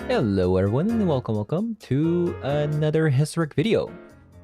Hello everyone and welcome to another historic video.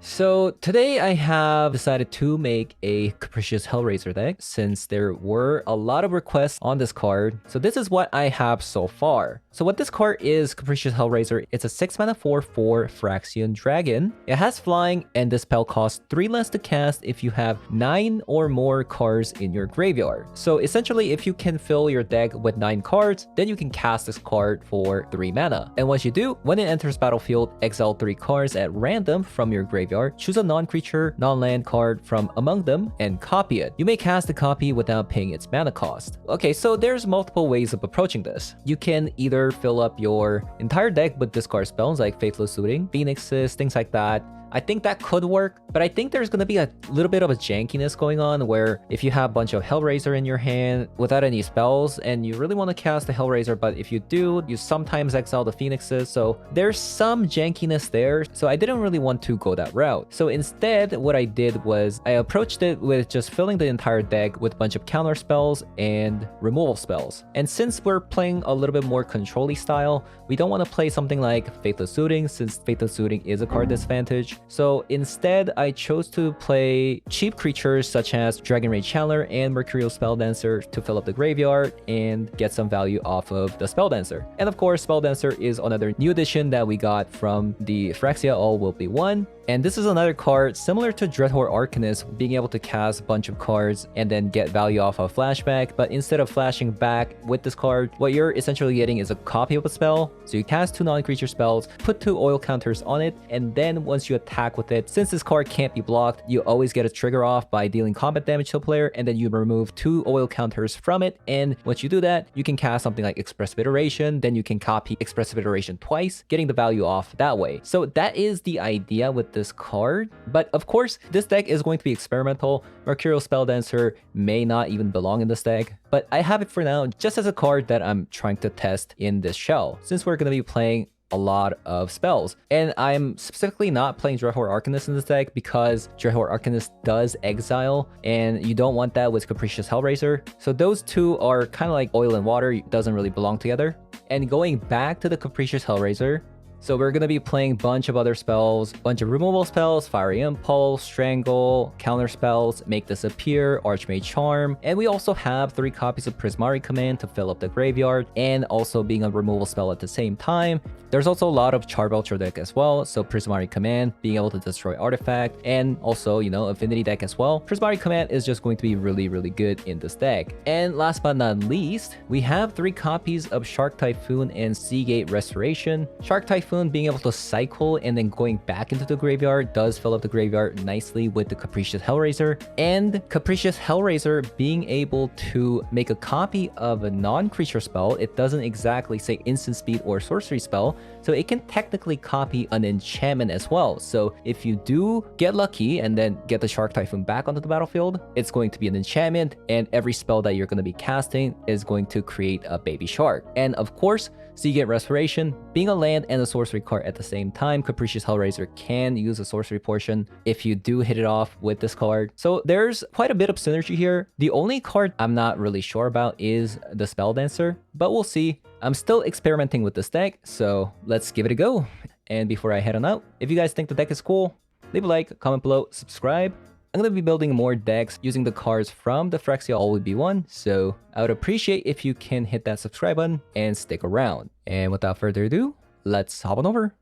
So today I have decided to make a Capricious Hellraiser deck since there were a lot of requests on this card. So this is what I have so far. So what this card is, Capricious Hellraiser, it's a 6 mana 4/4 Phyrexian Dragon. It has flying and the spell costs 3 less to cast if you have 9 or more cards in your graveyard. So essentially if you can fill your deck with 9 cards, then you can cast this card for 3 mana. And once you do, when it enters battlefield, exile 3 cards at random from your graveyard, choose a non-creature, non-land card from among them, and copy it. You may cast the copy without paying its mana cost. Okay, so there's multiple ways of approaching this. You can either fill up your entire deck with discard spells like Faithless Looting, Phoenixes, things like that. I think that could work, but I think there's going to be a little bit of a jankiness going on where if you have a bunch of Hellraiser in your hand without any spells and you really want to cast the Hellraiser, but if you do, you sometimes exile the Phoenixes, so there's some jankiness there, so I didn't really want to go that route. So instead, what I did was I approached it with just filling the entire deck with a bunch of counter spells and removal spells. And since we're playing a little bit more control-y style, we don't want to play something like Faithless Looting since Faithless Looting is a card disadvantage. So instead, I chose to play cheap creatures such as Dragon Rage Channeler and Mercurial Spelldancer to fill up the graveyard and get some value off of the Spelldancer. And of course, Spelldancer is another new addition that we got from the Phyrexia All Will Be One. And this is another card similar to Dreadhorde Arcanist, being able to cast a bunch of cards and then get value off of flashback. But instead of flashing back with this card, what you're essentially getting is a copy of a spell. So you cast 2 non-creature spells, put 2 oil counters on it, and then once you attack with it, since this card can't be blocked, you always get a trigger off by dealing combat damage to a player, and then you remove 2 oil counters from it. And once you do that, you can cast something like Expressive Iteration, then you can copy Expressive Iteration twice, getting the value off that way. So that is the idea with this card. But of course, this deck is going to be experimental. Mercurial Spelldancer may not even belong in this deck, but I have it for now just as a card that I'm trying to test in this shell, since we're going to be playing a lot of spells. And I'm specifically not playing Dreadhorde Arcanist in this deck because Dreadhorde Arcanist does exile, and you don't want that with Capricious Hellraiser. So those two are kind of like oil and water, doesn't really belong together. And going back to the Capricious Hellraiser, so we're going to be playing a bunch of other spells, bunch of removal spells, Fiery Impulse, Strangle, counter spells, Make Disappear, Archmage Charm, and we also have 3 copies of Prismari Command to fill up the graveyard, and also being a removal spell at the same time. There's also a lot of Charbelcher deck as well, so Prismari Command, being able to destroy artifact, and also, you know, Affinity deck as well. Prismari Command is just going to be really good in this deck. And last but not least, we have 3 copies of Shark Typhoon and Seagate Restoration. Shark Typhoon being able to cycle and then going back into the graveyard does fill up the graveyard nicely with the Capricious Hellraiser. And Capricious Hellraiser being able to make a copy of a non-creature spell, it doesn't exactly say instant speed or sorcery spell, so it can technically copy an enchantment as well. So if you do get lucky and then get the Shark Typhoon back onto the battlefield, it's going to be an enchantment, and every spell that you're going to be casting is going to create a baby shark. And of course, Seagate Restoration, being a land and a sorcery card at the same time, Capricious Hellraiser can use a sorcery portion if you do hit it off with this card. So there's quite a bit of synergy here. The only card I'm not really sure about is the Spelldancer, but we'll see. I'm still experimenting with this deck, so let's give it a go. And before I head on out, if you guys think the deck is cool, leave a like, comment below, subscribe. I'm going to be building more decks using the cards from the Phyrexia All Will Be One, so I would appreciate if you can hit that subscribe button and stick around. And without further ado, let's hop on over.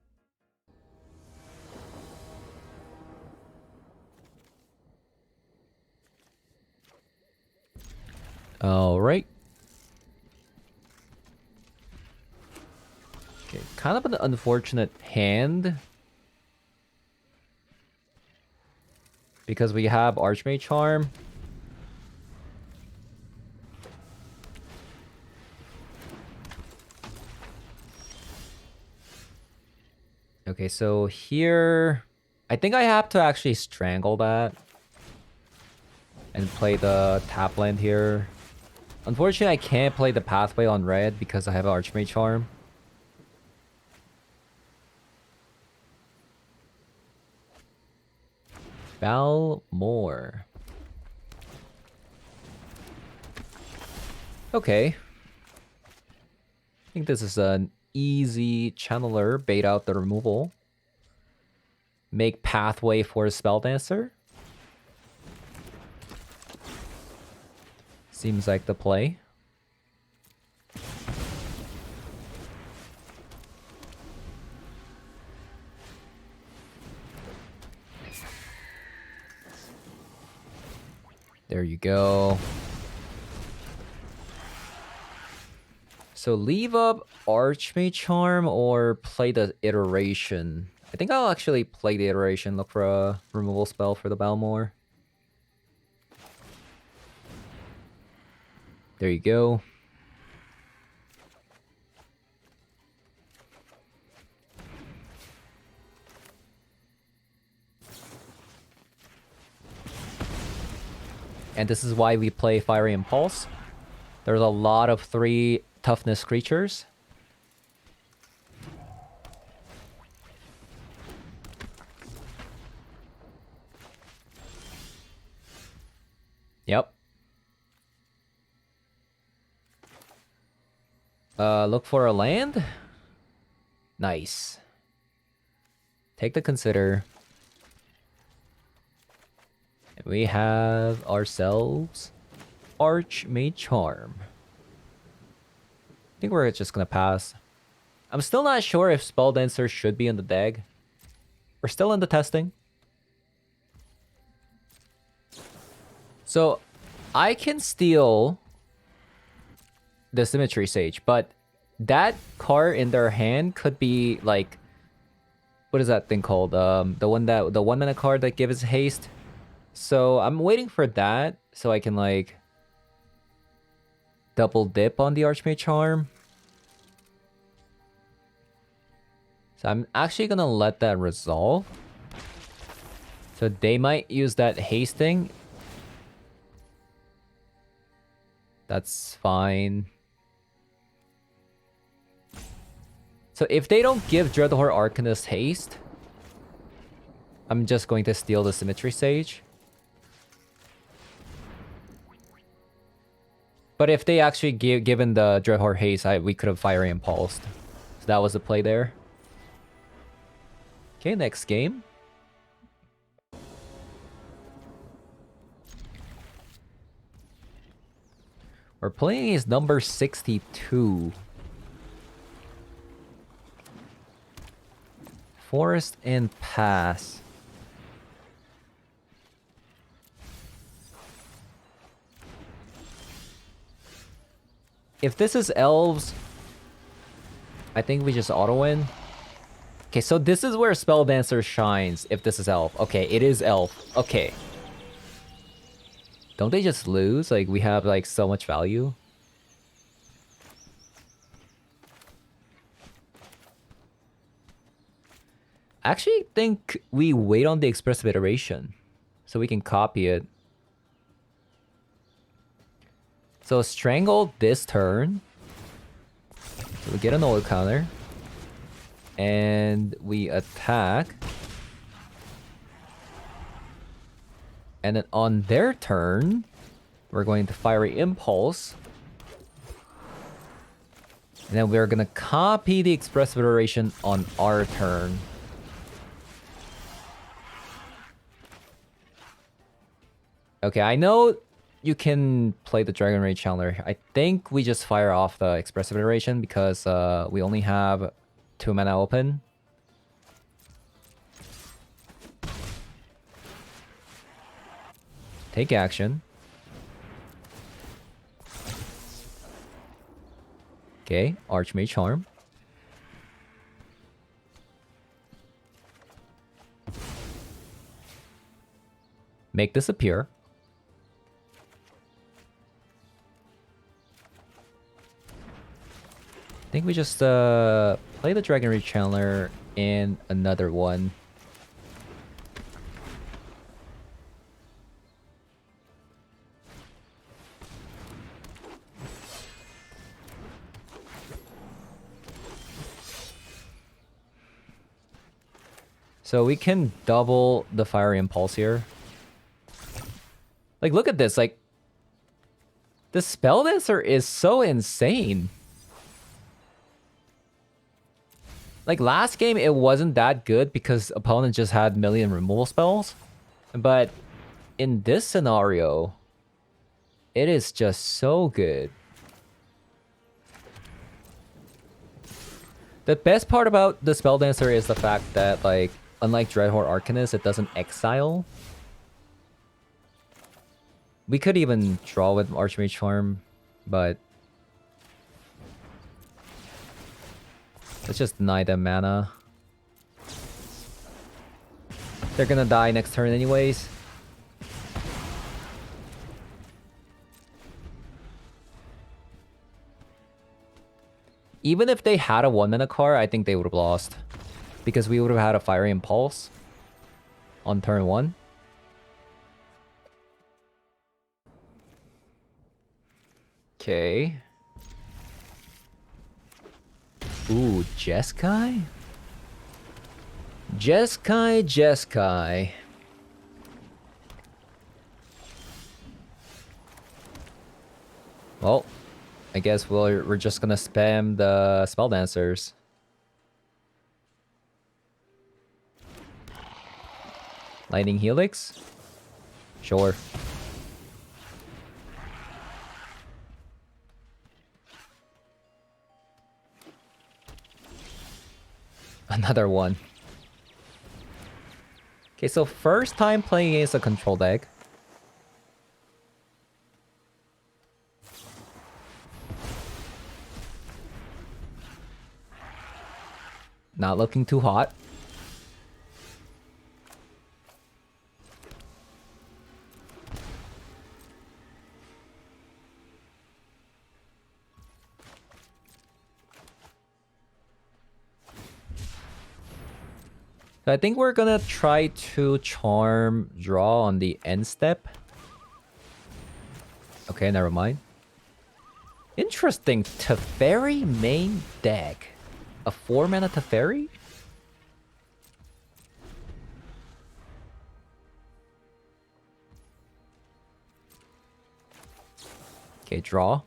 Alright. Okay, kind of an unfortunate hand, because we have Archmage Charm. Okay, so here, I think I have to actually strangle that and play the tap land here. Unfortunately, I can't play the pathway on red because I have Archmage Charm. Balmore. Okay. I think this is a easy channeler, bait out the removal. Make pathway for Spelldancer. Seems like the play. There you go. So leave up Archmage Charm or play the iteration. I think I'll actually play the iteration, look for a removal spell for the Balmor. There you go. And this is why we play Fiery Impulse. There's a lot of 3 toughness creatures. Yep. Look for a land. Nice. Take the consider. And we have ourselves Archmage Charm. I think we're just gonna pass. I'm still not sure if Spelldancer should be in the deck. We're still in the testing. So, I can steal the Symmetry Sage, but that card in their hand could be like, what is that thing called? The 1-mana card that gives haste. So I'm waiting for that so I can like double dip on the Archmage Charm. So I'm actually gonna let that resolve. So they might use that hasting. That's fine. So if they don't give Dreadhorde Arcanist haste, I'm just going to steal the Symmetry Sage. But if they actually given the Dreadhorde haste, we could have Fiery Impulsed. So that was the play there. Okay, next game. We're playing is number 62. Forest and Pass. If this is elves, I think we just auto-win. Okay, so this is where Spelldancer shines, if this is elf. Okay, it is elf. Okay. Don't they just lose? Like, we have, like, so much value. I actually think we wait on the expressive iteration so we can copy it. So strangle this turn. So we get an oil counter. And we attack. And then on their turn, we're going to Fiery Impulse. And then we're gonna copy the expressive iteration on our turn. Okay, I know you can play the Dragon Rage Chandler. I think we just fire off the expressive iteration because we only have 2 mana open. Take action. Okay, Archmage Charm. Make this appear. I think we just play the Dragon Rage Chandler and another one. So we can double the Fiery Impulse here. Like, look at this. Like, the Spelldancer is so insane. Like last game, it wasn't that good because opponent just had million removal spells. But in this scenario, it is just so good. The best part about the Spelldancer is the fact that, like, unlike Dreadhorde Arcanist, it doesn't exile. We could even draw with Archmage Charm, but let's just deny them mana. They're gonna die next turn anyways. Even if they had a 1-mana card, I think they would have lost. Because we would have had a Fiery Impulse on turn 1. Okay. Ooh, Jeskai? Jeskai. Well, I guess we're just gonna spam the Spelldancers. Lightning Helix? Sure. Another one. Okay, so first time playing against a control deck. Not looking too hot. So I think we're gonna try to charm draw on the end step. Okay, never mind. Interesting. Teferi main deck. A 4-mana Teferi? Okay, draw.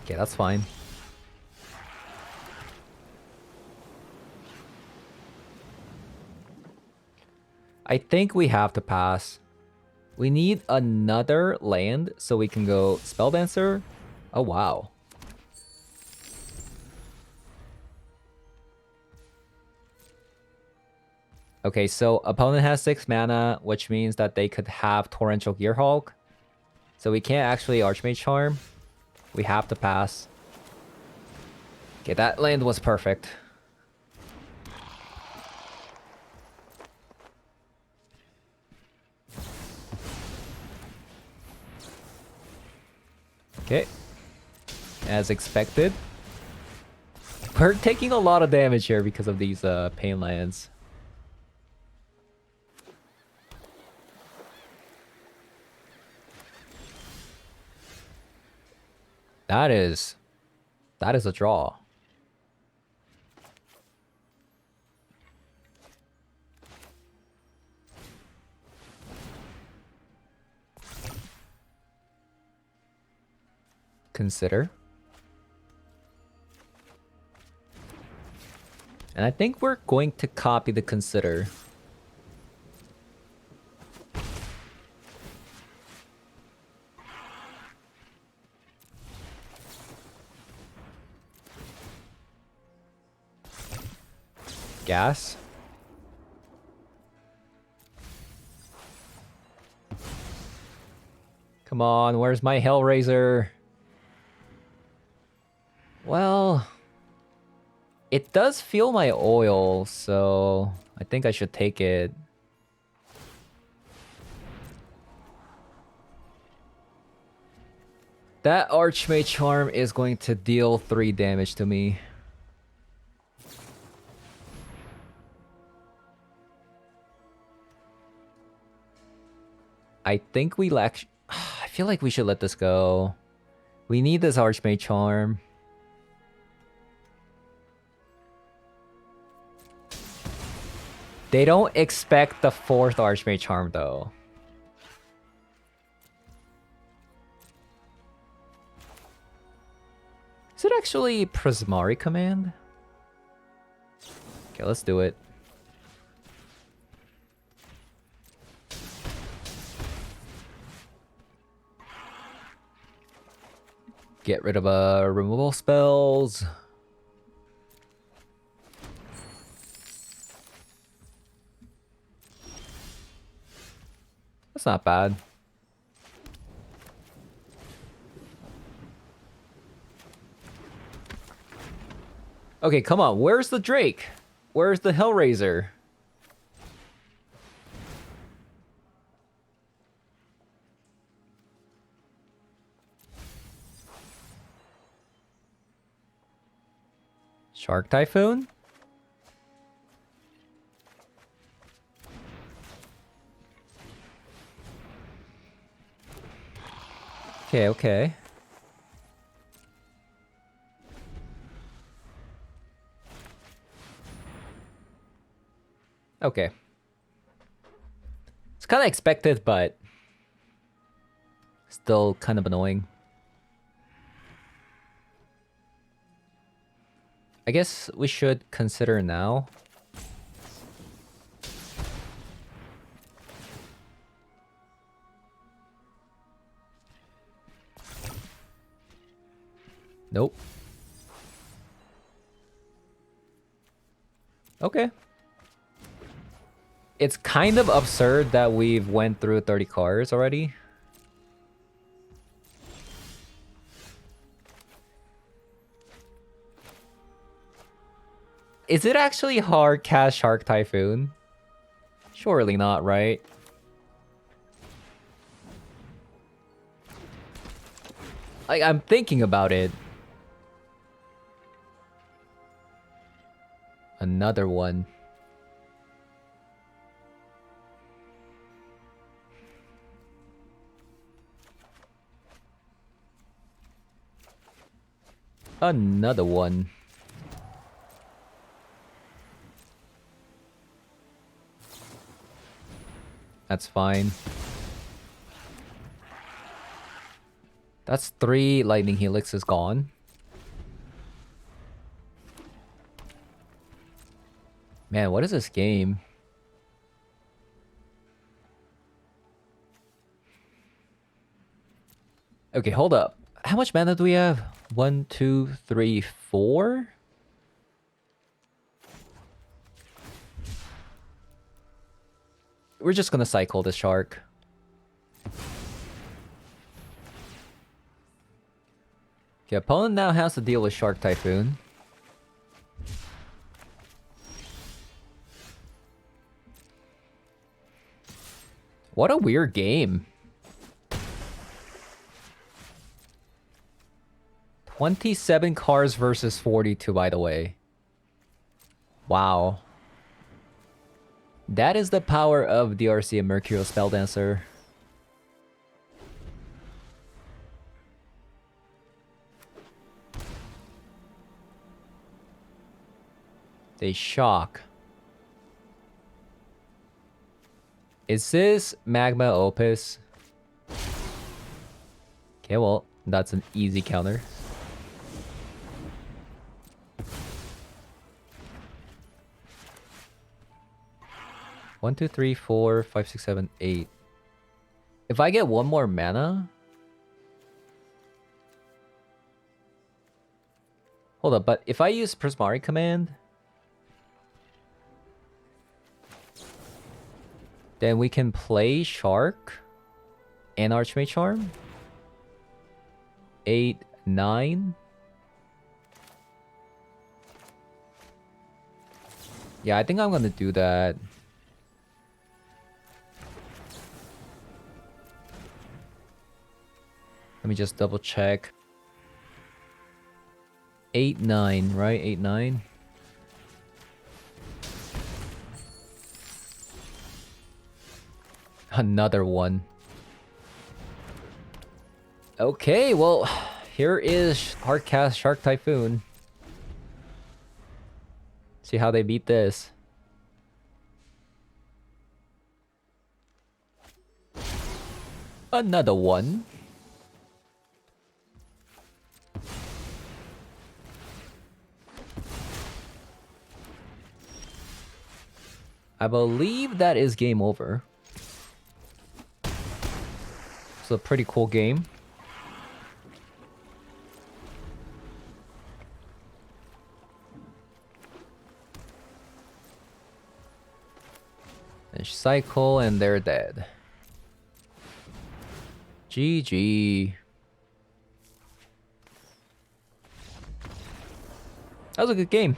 Okay, that's fine. I think we have to pass. We need another land so we can go Spelldancer. Oh, wow. Okay, so opponent has 6 mana, which means that they could have Torrential Gearhulk. So we can't actually Archmage Charm. We have to pass. Okay, that land was perfect. Okay. As expected. We're taking a lot of damage here because of these pain lands. That is a draw. Consider. And I think we're going to copy the consider. Gas. Come on, where's my Hellraiser? Well, it does feel my oil, so I think I should take it. That Archmage Charm is going to deal 3 damage to me. I think we lack... I feel like we should let this go. We need this Archmage Charm. They don't expect the 4th Archmage Charm, though. actually Prismari command? Okay, let's do it. Get rid of removal spells. That's not bad. Okay, come on. Where's the Drake? Where's the Hellraiser? Shark Typhoon? Okay, okay. Okay. It's kind of expected, but still kind of annoying. I guess we should consider now. Nope. Okay. It's kind of absurd that we've went through 30 cards already. Is it actually hard cast Shark Typhoon? Surely not, right? Like, I'm thinking about it. Another one. Another one. That's fine. That's 3 Lightning Helixes gone. Man, what is this game? Okay, hold up. How much mana do we have? 1, 2, 3, 4? We're just gonna cycle the shark. Okay, opponent now has to deal with Shark Typhoon. What a weird game. 27 cards versus 42, by the way. Wow. That is the power of DRC and Mercurial Spelldancer. They shock. Is this Magma Opus? Okay, well, that's an easy counter. One, two, three, four, 5, 6, 7, 8. If I get one more mana... Hold up, but if I use Prismari command... then we can play Shark and Archmage Charm. 8, 9. Yeah, I think I'm gonna do that. Let me just double check. 8, 9, right? 8, 9. Another one. Okay, well, here is Hardcast Shark Typhoon. See how they beat this. Another one. I believe that is game over. It's a pretty cool game. And cycle and they're dead. GG. That was a good game.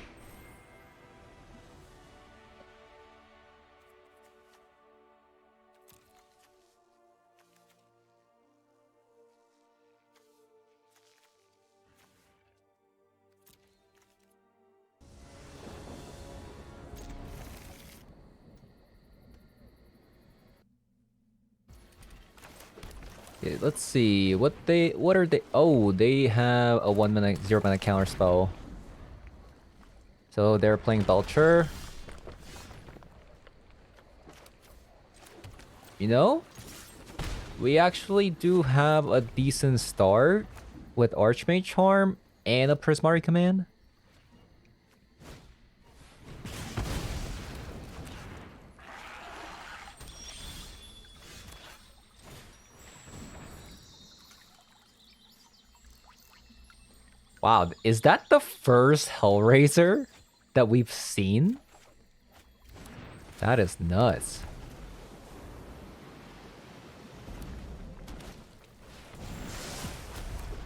Okay, let's see what are they. Oh, they have a 1 minute 0 mana counter spell. So they're playing Belcher. You know, we actually do have a decent start with Archmage Charm and a Prismari Command. Wow, is that the first Hellraiser that we've seen? That is nuts.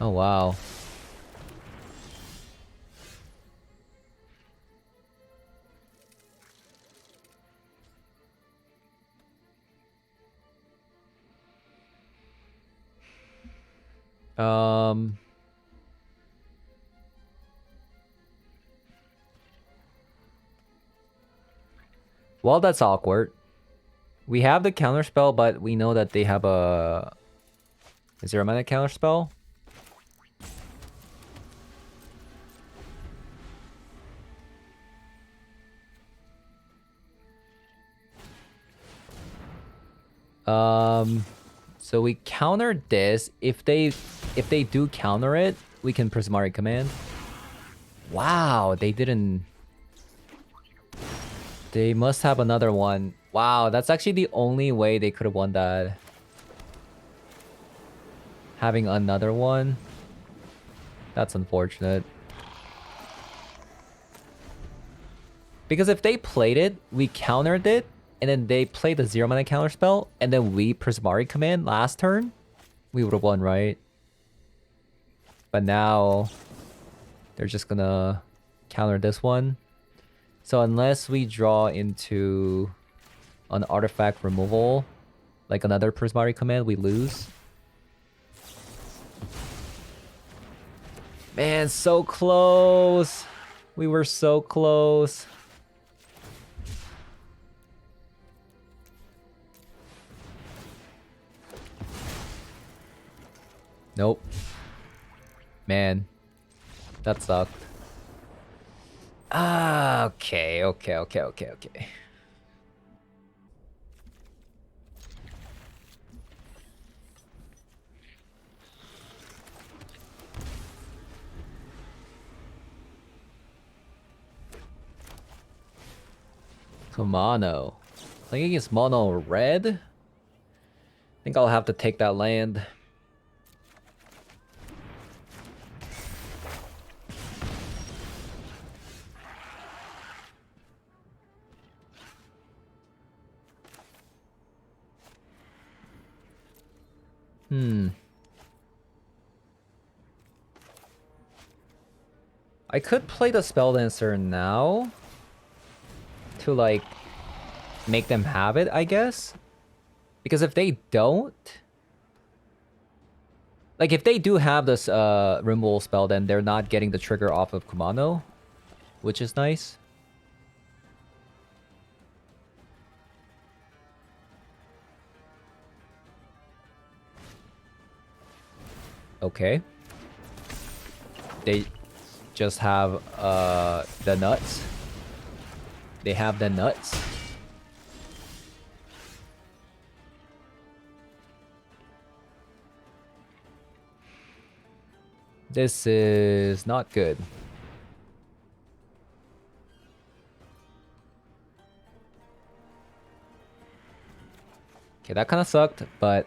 Oh, wow. Well, that's awkward. We have the counterspell, but we know that they have a... Is there a mana counterspell? So we counter this. If they do counter it, we can Prismari Command. Wow, they didn't... They must have another one. Wow, that's actually the only way they could have won that. Having another one. That's unfortunate. Because if they played it, we countered it, and then they played the 0 mana counter spell, and then we Prismari Command last turn, we would have won, right? But now they're just gonna counter this one. So unless we draw into an artifact removal, like another Prismari Command, we lose. Man, so close. We were so close. Nope. Man, that sucked. Ah, okay. So mono. Playing against mono red? I think I'll have to take that land. I could play the Spelldancer now to like make them have it, I guess. Because if they don't, like if they do have this removal spell, then they're not getting the trigger off of Kumano, which is nice. Okay. They just have the nuts. They have the nuts. This is not good. Okay, that kind of sucked, but...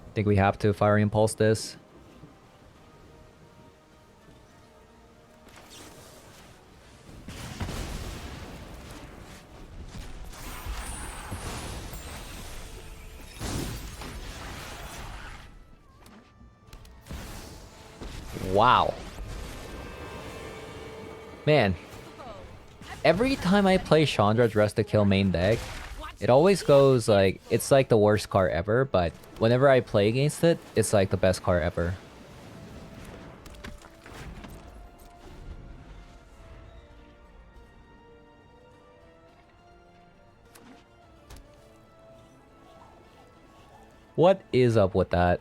I think we have to Fire Impulse this. Wow. Man. Every time I play Chandra Dress to Kill main deck, it always goes like, it's like the worst card ever, but whenever I play against it, it's like the best card ever. What is up with that?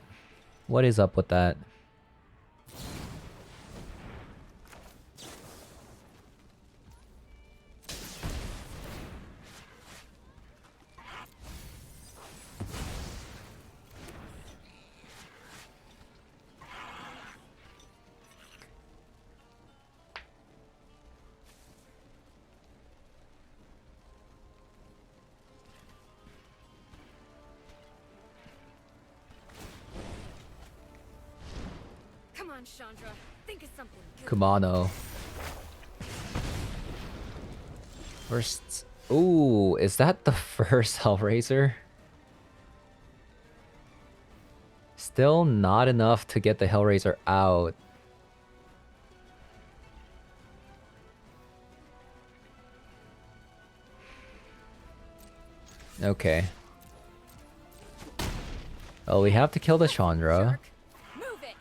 What is up with that? Come on, Chandra. Think of something good. Kumano. First... Ooh, is that the first Hellraiser? Still not enough to get the Hellraiser out. Okay. Oh, we have to kill the Chandra. Move it.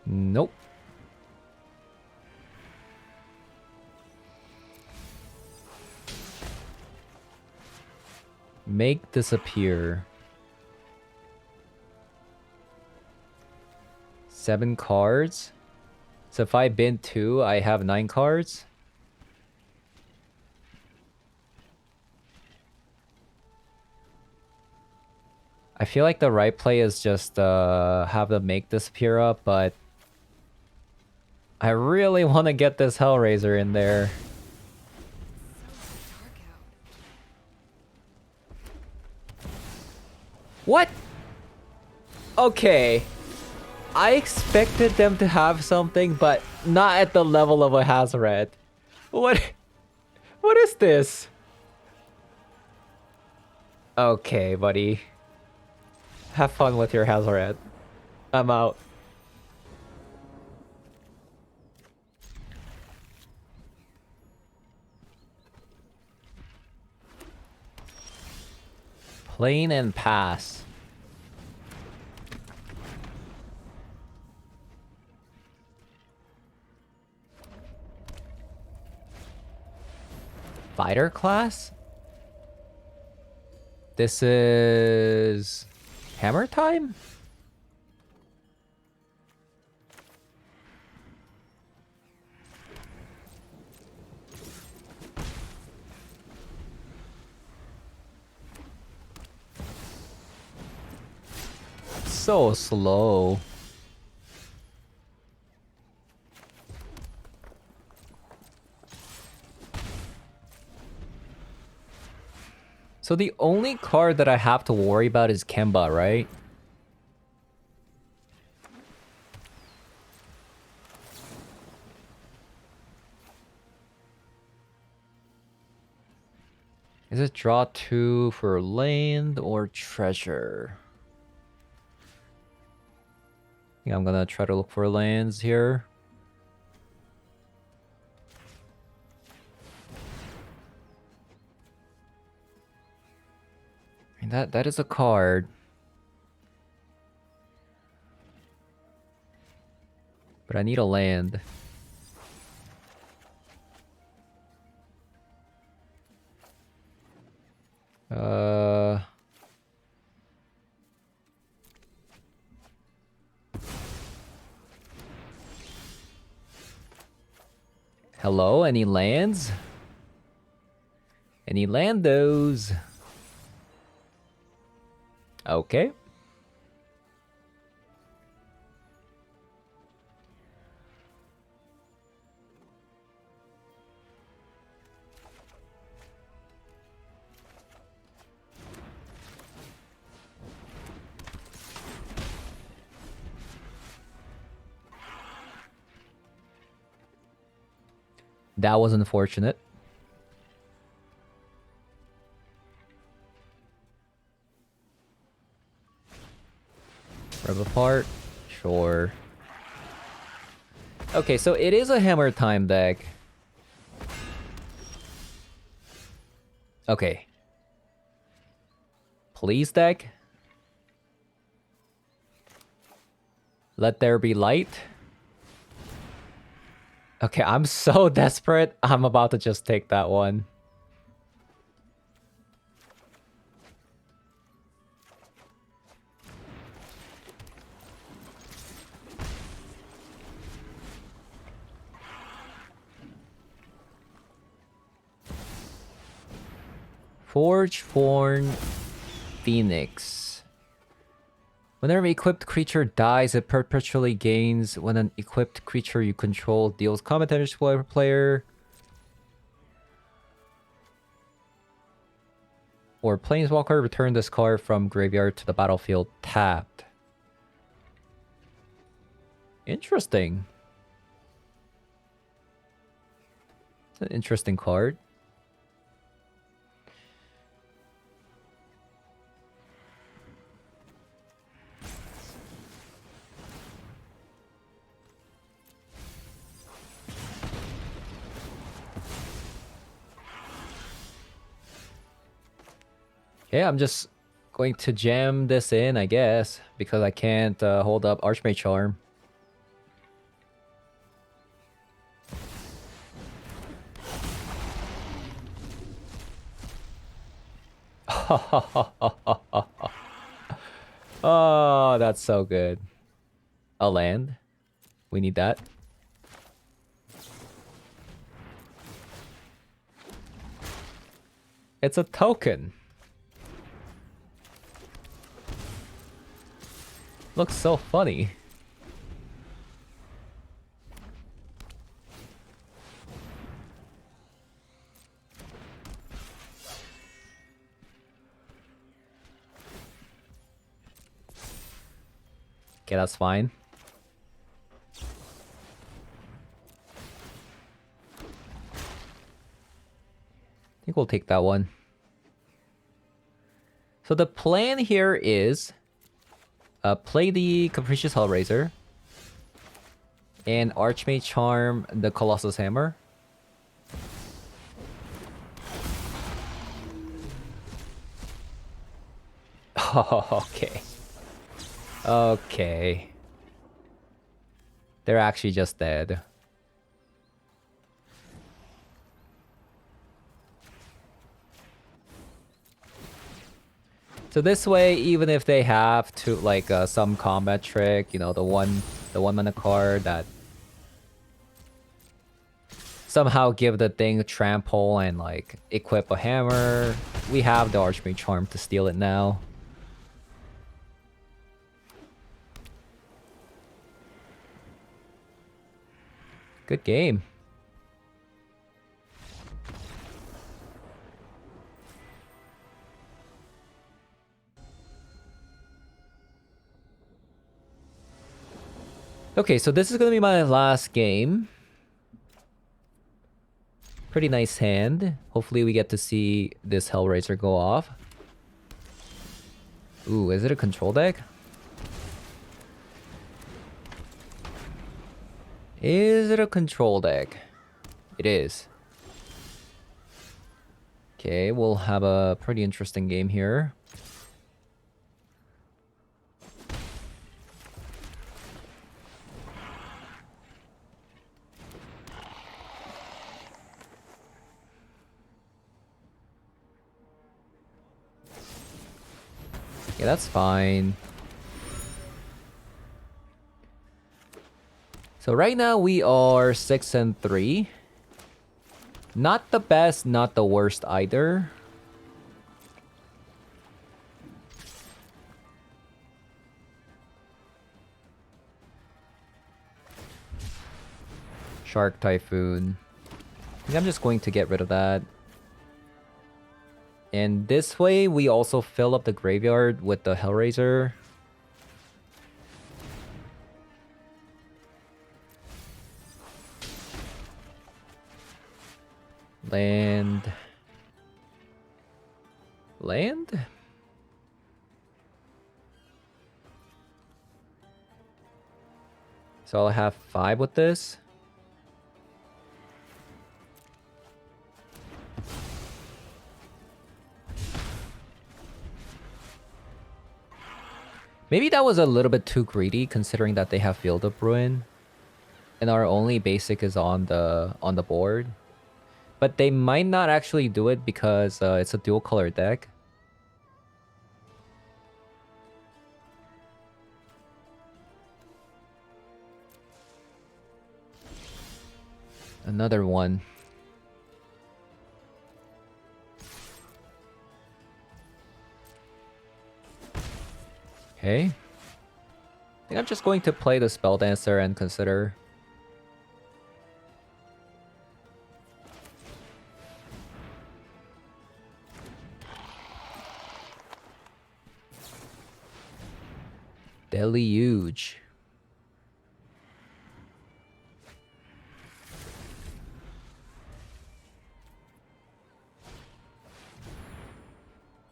Nope. Make disappear. 7 cards. So if I bin 2, I have 9 cards. I feel like the right play is just have the make disappear up, but I really want to get this Hellraiser in there. What? Okay. I expected them to have something, but not at the level of a Hazoret. What is this? Okay, buddy. Have fun with your Hazoret. I'm out. Plane and pass. Fighter class? This is... Hammer time? So slow. So the only card that I have to worry about is Kemba, right? Is it draw 2 for land or treasure? I think I'm gonna try to look for lands here. I mean, that is a card. But I need a land. Hello, any lands? Any landos? Okay. That was unfortunate. Rip apart. Sure. Okay, so it is a hammer time deck. Okay. Please, deck. Let there be light. Okay, I'm so desperate. I'm about to just take that one. Forgeborn Phoenix. Whenever an equipped creature dies, it perpetually gains when an equipped creature you control deals combat damage to a player. Or Planeswalker, return this card from graveyard to the battlefield tapped. Interesting. It's an interesting card. Yeah, I'm just going to jam this in, I guess, because I can't hold up Archmage Charm. Oh, that's so good. A land. We need that. It's a token. Looks so funny. Okay, that's fine. I think we'll take that one. So the plan here is play the Capricious Hellraiser and Archmage Charm the Colossus Hammer. Oh, okay. Okay. They're actually just dead. So this way, even if they have to like some combat trick, you know, the one mana card that somehow give the thing trample and like equip a hammer, we have the Archmage Charm to steal it now. Good game. Okay, so this is gonna be my last game. Pretty nice hand. Hopefully we get to see this Hellraiser go off. Ooh, is it a control deck? Is it a control deck? It is. Okay, we'll have a pretty interesting game here. Yeah, that's fine. So right now we are 6-3. Not the best, not the worst either. Shark Typhoon. I think I'm just going to get rid of that. And this way, we also fill up the graveyard with the Hellraiser. Land. Land? So I'll have 5 with this. Maybe that was a little bit too greedy considering that they have Field of Ruin. And our only basic is on the board. But they might not actually do it because it's a dual color deck. Another one. Okay. I think I'm just going to play the Spelldancer and consider. Deluge.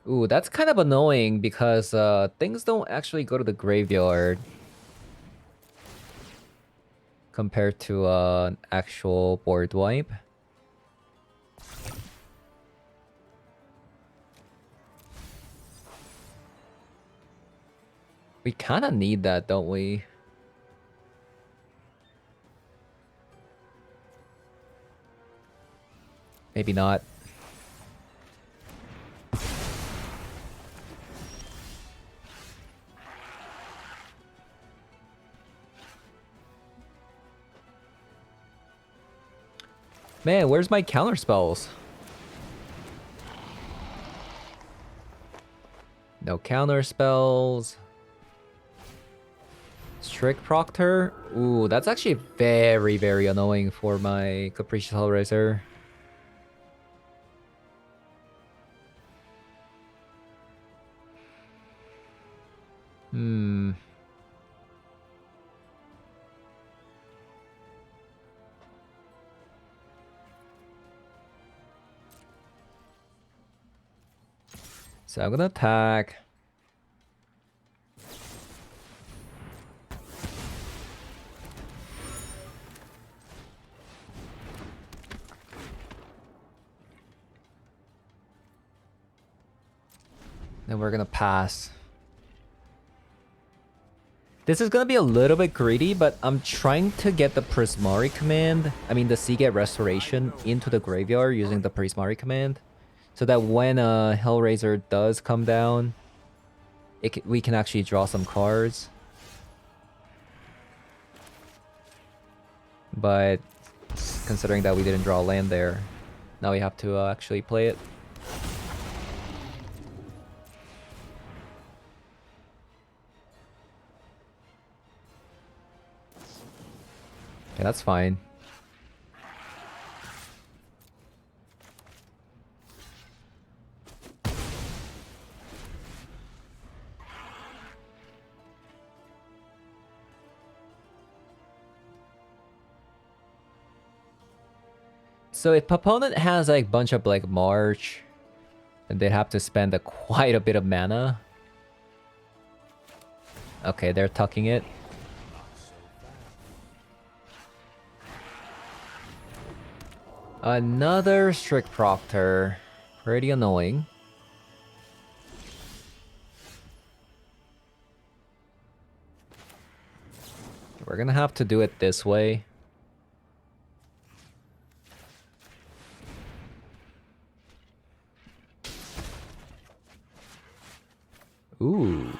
Ooh, that's kind of annoying because things don't actually go to the graveyard compared to an actual board wipe. We kind of need that, don't we? Maybe not. Man, where's my counter spells? No counter spells. Strict Proctor? Ooh, that's actually very, very annoying for my Capricious Hellraiser. Hmm. So I'm gonna attack. Then we're gonna pass. This is gonna be a little bit greedy, but I'm trying to get the Prismari command, I mean the Seagate Restoration, into the graveyard using the Prismari command. So that when Hellraiser does come down, we can actually draw some cards. But considering that we didn't draw a land there, now we have to actually play it. Okay, that's fine. So if opponent has like bunch of like March, then they'd have to spend quite a bit of mana. Okay, they're tucking it. Another Strict Proctor. Pretty annoying. We're gonna have to do it this way. Ooh.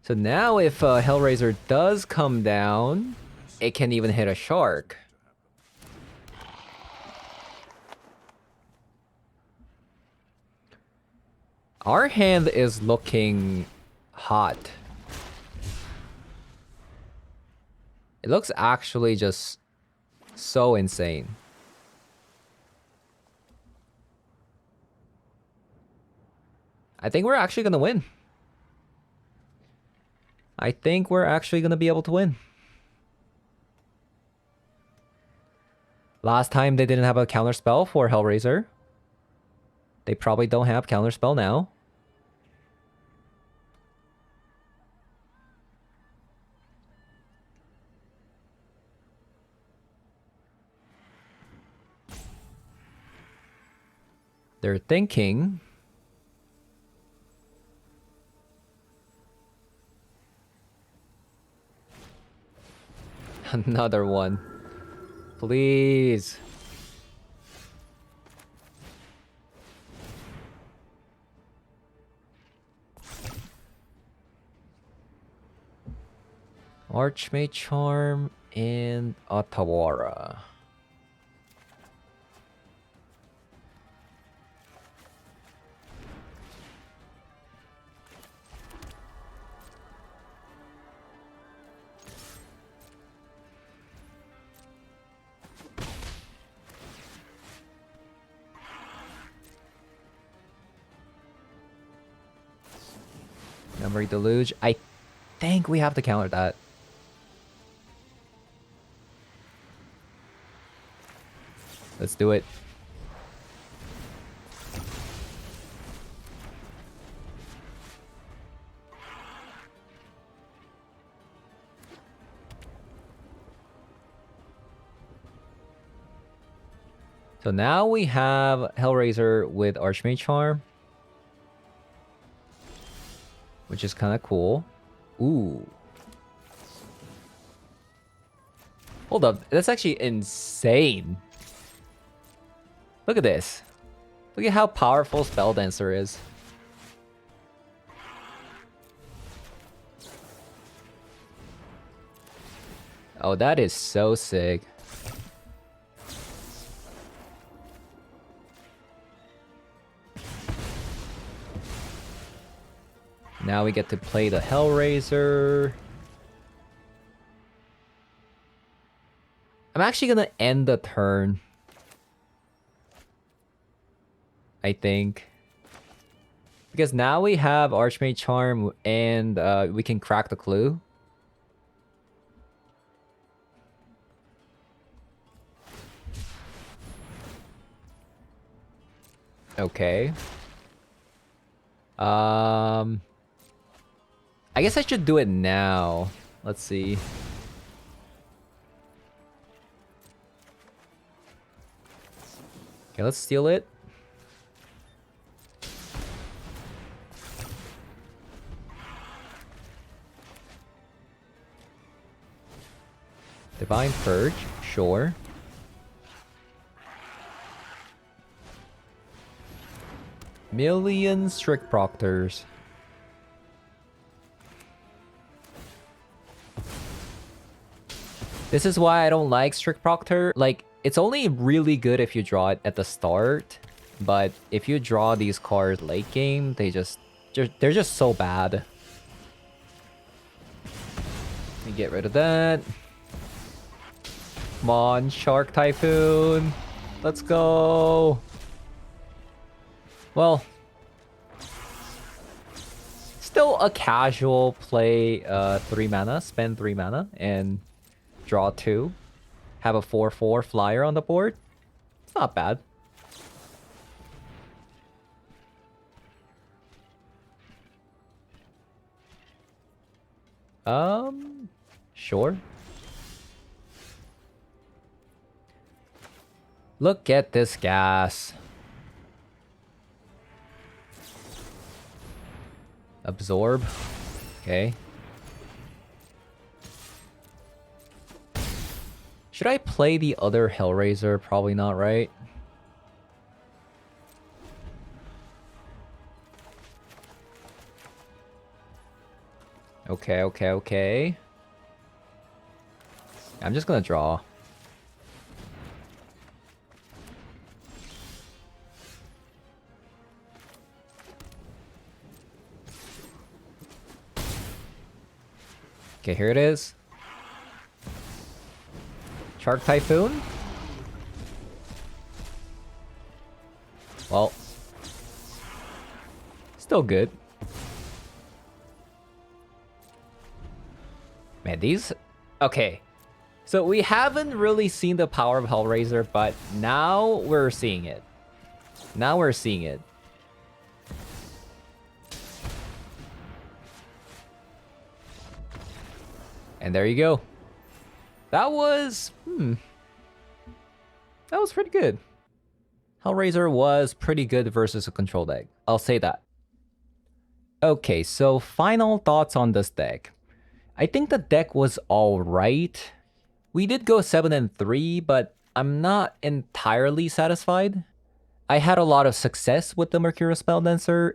So now if Hellraiser does come down, it can even hit a shark. Our hand is looking hot. It looks actually just so insane. I think we're actually gonna win. I think we're actually gonna be able to win. Last time they didn't have a counter spell for Hellraiser. They probably don't have counter spell now. They're thinking. Another one. Please. Archmage Charm and Atawara. Memory Deluge. I think we have to counter that. Let's do it. So now we have Hellraiser with Archmage Charm, which is kind of cool. Ooh. Hold up. That's actually insane. Look at this. Look at how powerful Spelldancer is. Oh, that is so sick. Now we get to play the Hellraiser. I'm actually gonna end the turn, I think. Because now we have Archmage Charm and we can crack the clue. Okay. I guess I should do it now. Let's see. Okay, let's steal it. Divine Purge, sure. Million Strict Proctors. This is why I don't like Strict Proctor. Like, it's only really good if you draw it at the start, but if you draw these cards late game, they're just so bad. Let me get rid of that. Come on, Shark Typhoon. Let's go. Well, still a casual play 3 mana, spend 3 mana, and draw 2. Have a 4/4 flyer on the board. It's not bad. Sure. Look at this gas. Absorb. Okay. Should I play the other Hellraiser? Probably not, right? Okay, okay, okay. I'm just gonna draw. Okay, here it is. Shark Typhoon? Well, still good. Man, these... Okay. So we haven't really seen the power of Hellraiser, but now we're seeing it. Now we're seeing it. And there you go. That was... That was pretty good. Hellraiser was pretty good versus a control deck. I'll say that. Okay, so final thoughts on this deck. I think the deck was alright. We did go 7-3, but I'm not entirely satisfied. I had a lot of success with the Mercurial Spelldancer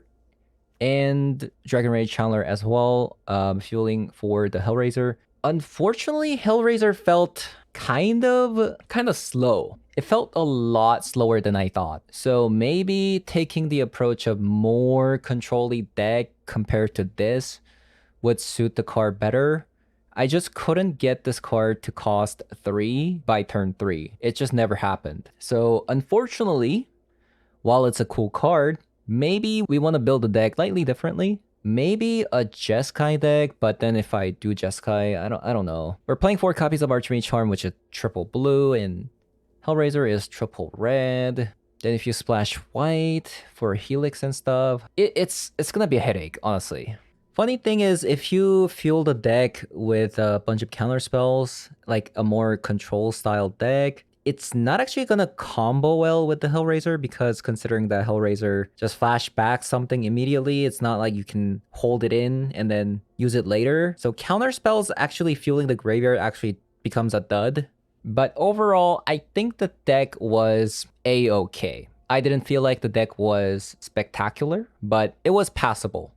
and Dragon Rage Channeler as well, fueling for the Hellraiser. Unfortunately, Hellraiser felt kind of slow. It felt a lot slower than I thought. So maybe taking the approach of more control-y deck compared to this would suit the card better. I just couldn't get this card to cost 3 by turn 3. It just never happened. So unfortunately, while it's a cool card, maybe we want to build the deck slightly differently. Maybe a Jeskai deck, but then if I do Jeskai, I don't know. We're playing 4 copies of Archmage Charm, which is triple blue, and Hellraiser is triple red. Then if you splash white for Helix and stuff, it's gonna be a headache, honestly. Funny thing is, if you fuel the deck with a bunch of counter spells, like a more control style deck, it's not actually gonna combo well with the Hellraiser, because considering that Hellraiser just flash back something immediately, it's not like you can hold it in and then use it later. So counter spells actually fueling the graveyard actually becomes a dud. But overall, I think the deck was a-okay. I didn't feel like the deck was spectacular, but it was passable.